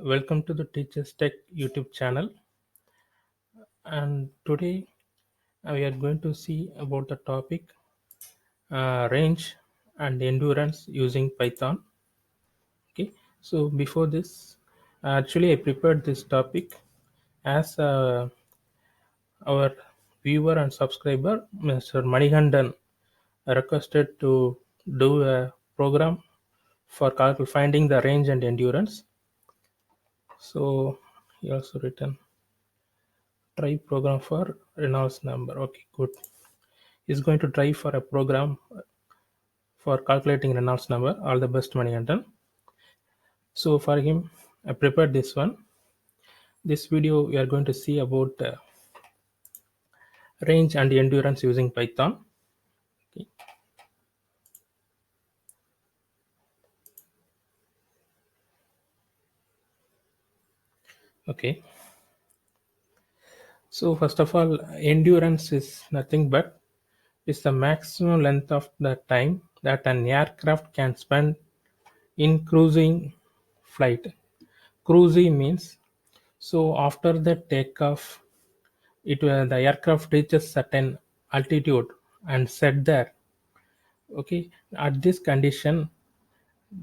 Welcome to the Teachers Tech YouTube channel. And today we are going to see about the topic range and endurance using Python. Okay, so before this, actually I prepared this topic as our viewer and subscriber, Mr. Manigandan, requested to do a program for finding the range and endurance. So he also written try program for Reynolds number. Okay, good. Is going to try for a program for calculating Reynolds number. All the best, Manikandan. So for him, I prepared this one. This video we are going to see about range and endurance using Python. Okay. Okay. So first of all, endurance is nothing but is the maximum length of the time that an aircraft can spend in cruising flight. Cruising means so after the takeoff the aircraft reaches certain altitude and set there. Okay, at this condition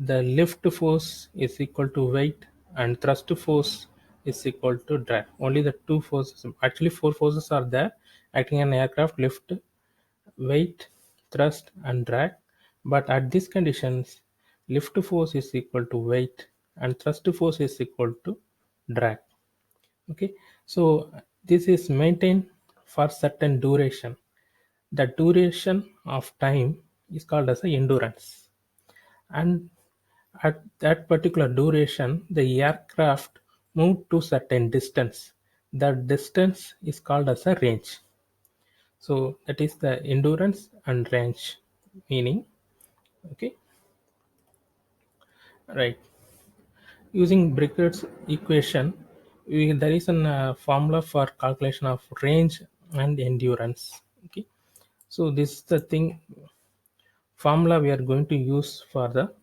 the lift force is equal to weight and thrust force is equal to drag. Only the two forces, actually four forces are there acting on aircraft: lift, weight, thrust and drag. But at these conditions lift force is equal to weight and thrust force is equal to drag. Okay, so this is maintained for certain duration. The duration of time is called as a endurance, and at that particular duration the aircraft moved to certain distance. That distance is called as a range. So that is the endurance and range meaning. Okay, right. Using Brickert's equation, there is a formula for calculation of range and endurance. Okay, so this is the thing formula we are going to use for the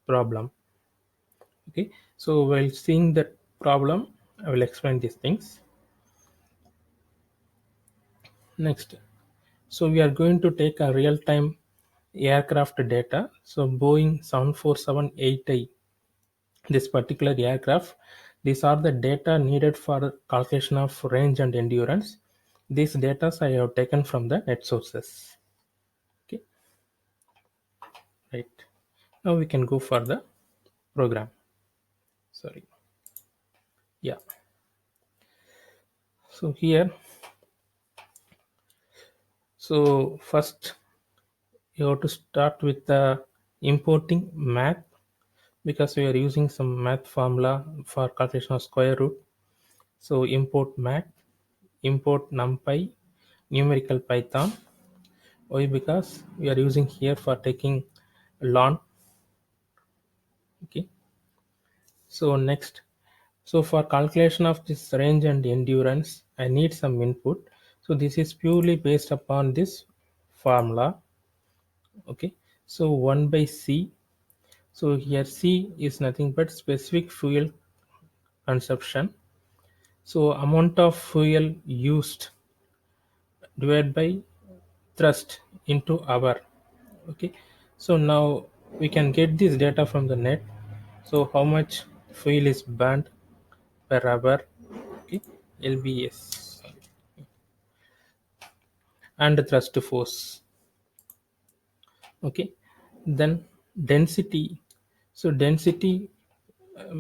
problem. Okay, so while seeing that problem, I will explain these things. Next, so we are going to take a real-time aircraft data. So Boeing 747-8i, this particular aircraft, these are the data needed for calculation of range and endurance. These data I have taken from the net sources. Okay, right. Now we can go for the program. Sorry. Yeah. So here, so first you have to start with the importing math, because we are using some math formula for calculation of square root. So import math, import numpy, numerical Python. Why? Because we are using here for taking ln. Okay, so next, so for calculation of this range and endurance I need some input. So this is purely based upon this formula. Okay, so 1 by c. So here c is nothing but specific fuel consumption. So amount of fuel used divided by thrust into hour. Okay, so now we can get this data from the net. So how much fuel is burned per hour? Okay, lbs, and thrust force. Okay, then density. So density,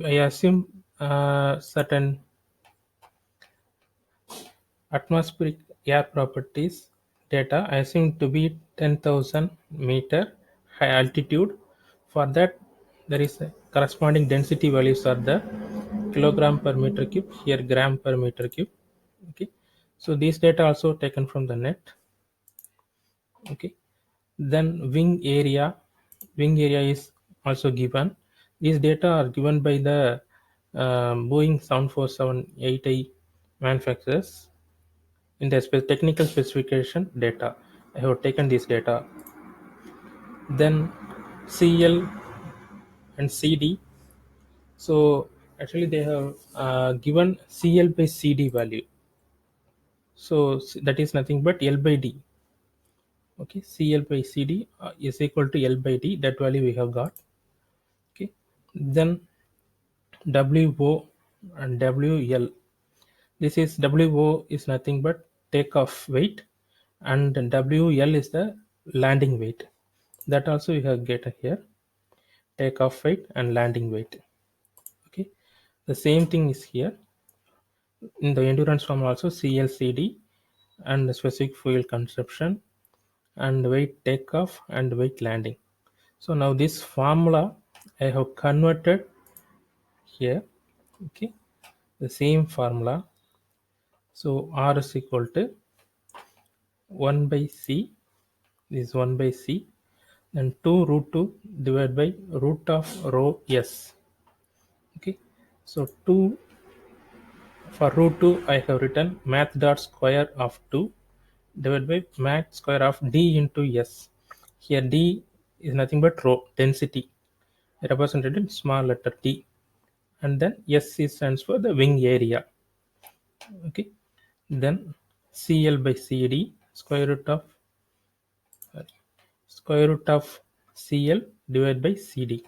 I assume certain atmospheric air properties data I assume to be 10,000 meter high altitude. For that there is a corresponding density values are the kilogram per meter cube, here gram per meter cube. Okay, so these data also taken from the net. Okay, then wing area is also given. These data are given by the Boeing 747-8i manufacturers in the technical specification data. I have taken this data. Then cl and cd. So Actually, they have given CL by CD value. So that is nothing but L by D. Okay, CL by CD is equal to L by D. That value we have got. Okay, then WO and WL. This is WO is nothing but takeoff weight, and WL is the landing weight. That also we have get here, takeoff weight and landing weight. Okay, the same thing is here in the endurance form also, CLCD and the specific fuel consumption and weight takeoff and weight landing. So now this formula I have converted here. Okay, the same formula. So R is equal to 1 by C, this is 1 by C, then 2 root 2 divided by root of rho S. Okay, so 2 for root 2 I have written math dot square of 2 divided by math square of D into S. Here D is nothing but rho density represented in small letter d, and then S is stands for the wing area. Okay, then CL by CD square root of CL divided by CD.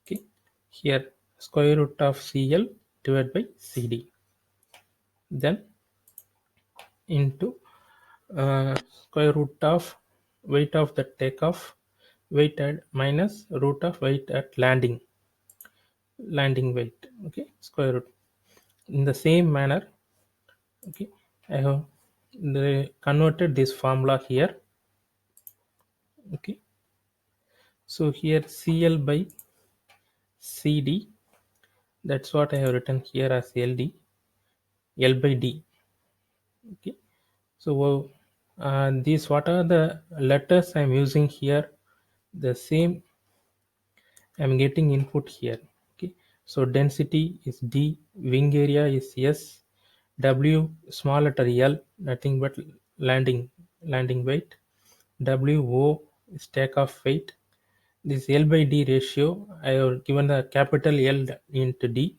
Okay, here square root of CL divided by CD, then into square root of weight of the takeoff, weight at minus root of weight at landing weight. Okay, square root. In the same manner, okay, I have converted this formula here. Okay, so here CL by CD, that's what I have written here as LD, L by D. Okay, so these what are the letters I'm using here, the same I'm getting input here. Okay, so density is D, wing area is S, W small letter L, nothing but landing weight, WO is takeoff weight. This L by D ratio I have given the capital L into D,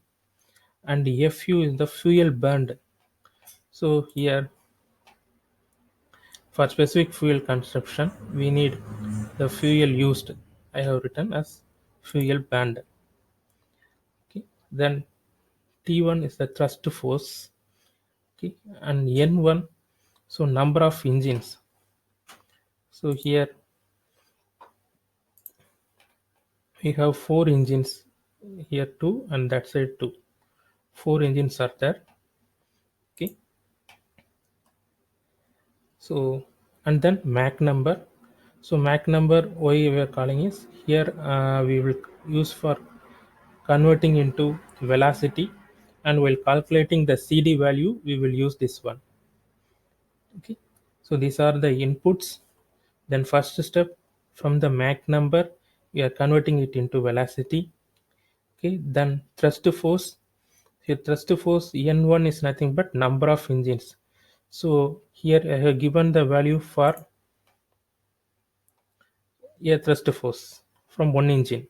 and FU is the fuel burned. So here for specific fuel consumption we need the fuel used. I have written as fuel burned. Okay, then T1 is the thrust force. Okay, and N1, so number of engines. So here we have four engines, here two and that side two. Four engines are there. Okay, so and then Mach number. So Mach number why we are calling is here we will use for converting into velocity, and while calculating the CD value we will use this one. Okay, so these are the inputs. Then first step, from the Mach number we are converting it into velocity. Okay, then thrust force. Here thrust force N1 is nothing but number of engines. So here I have given the value for a thrust force from one engine.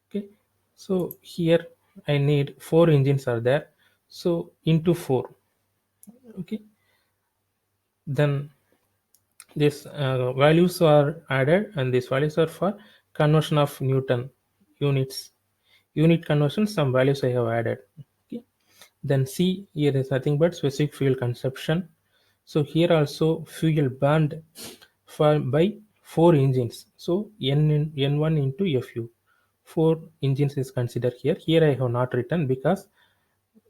Okay, so here I need four engines are there, so into 4. Okay, then these values are added, and these values are for conversion of Newton unit conversion. Some values I have added. Okay, then C here is nothing but specific fuel consumption. So here also fuel burned for by four engines. So N1 into FU, four engines is considered here. Here I have not written because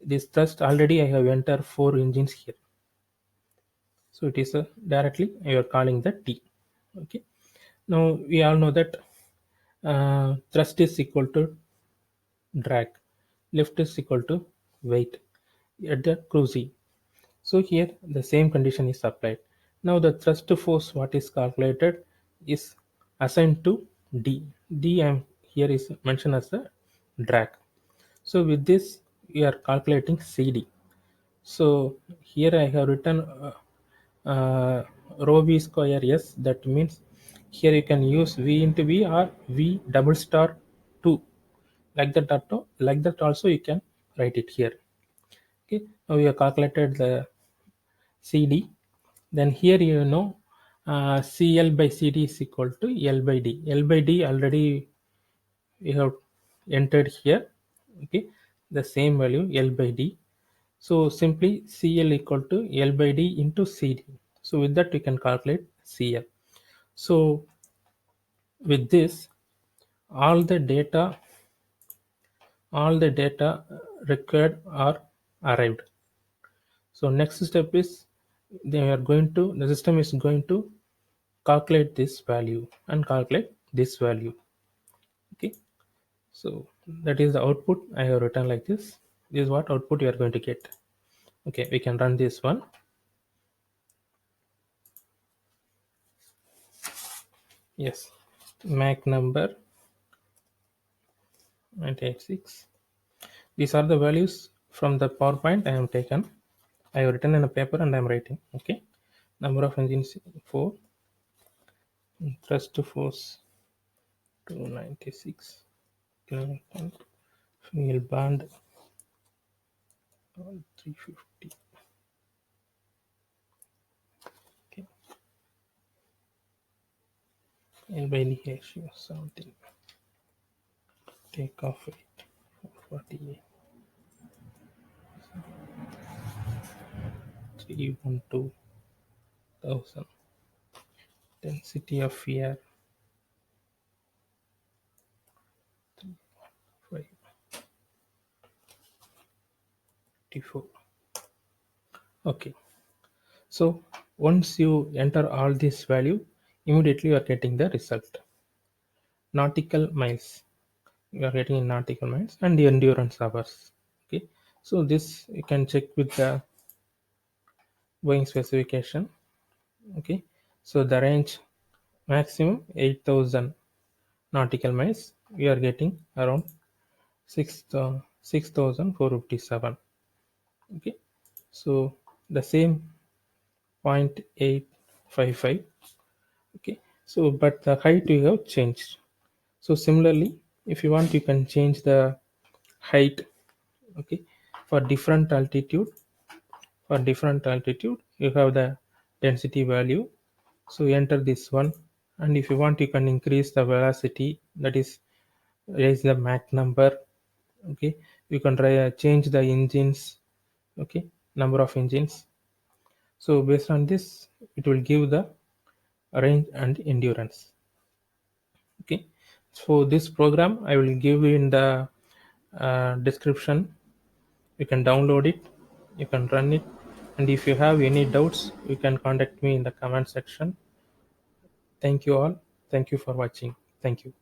this thrust already I have entered four engines here. So it is directly you are calling the T. Okay, now we all know that thrust is equal to drag, lift is equal to weight at the cruising. So here the same condition is applied. Now the thrust force what is calculated is assigned to D. D am here is mentioned as the drag. So with this we are calculating CD. So here I have written rho v square S. That means here you can use V into V or V double star 2. like that also you can write it here. Okay, now we have calculated the CD. Then here you know, CL by CD is equal to L by D. L by D already we have entered here. Okay, the same value L by D. So simply CL equal to L by D into CD. So with that we can calculate CL. So with this, all the data all the data required are arrived. So next step is the system is going to calculate this value and calculate this value. Okay, so that is the output I have written like this. This is what output you are going to get. Okay, we can run this one. Yes, Mac number 986. These are the values from the PowerPoint I have taken. I have written in a paper and I am writing. Okay, number of engines 4, thrust force 296 kilonewton, fuel band 350. Okay, L by D ratio 17. Takeoff weight 448. 312,000. Density of air 554. Okay, so once you enter all this value, immediately you are getting the result. Nautical miles, you are getting in nautical miles, and the endurance hours. Okay, so this you can check with the Boeing specification. Okay, so the range maximum 8,000 nautical miles. We are getting around 6,457. Okay, so the same 0.855. Okay, so but the height you have changed. So similarly, if you want, you can change the height. Okay, for different altitude. For different altitude, you have the density value. So enter this one, and if you want, you can increase the velocity. That is, raise the Mach number. Okay, you can try change the engines. Okay, number of engines. So based on this, it will give the range and endurance. Okay, so this program I will give you in the description. You can download it, you can run it, and if you have any doubts you can contact me in the comment section. Thank you all. Thank you for watching. Thank you.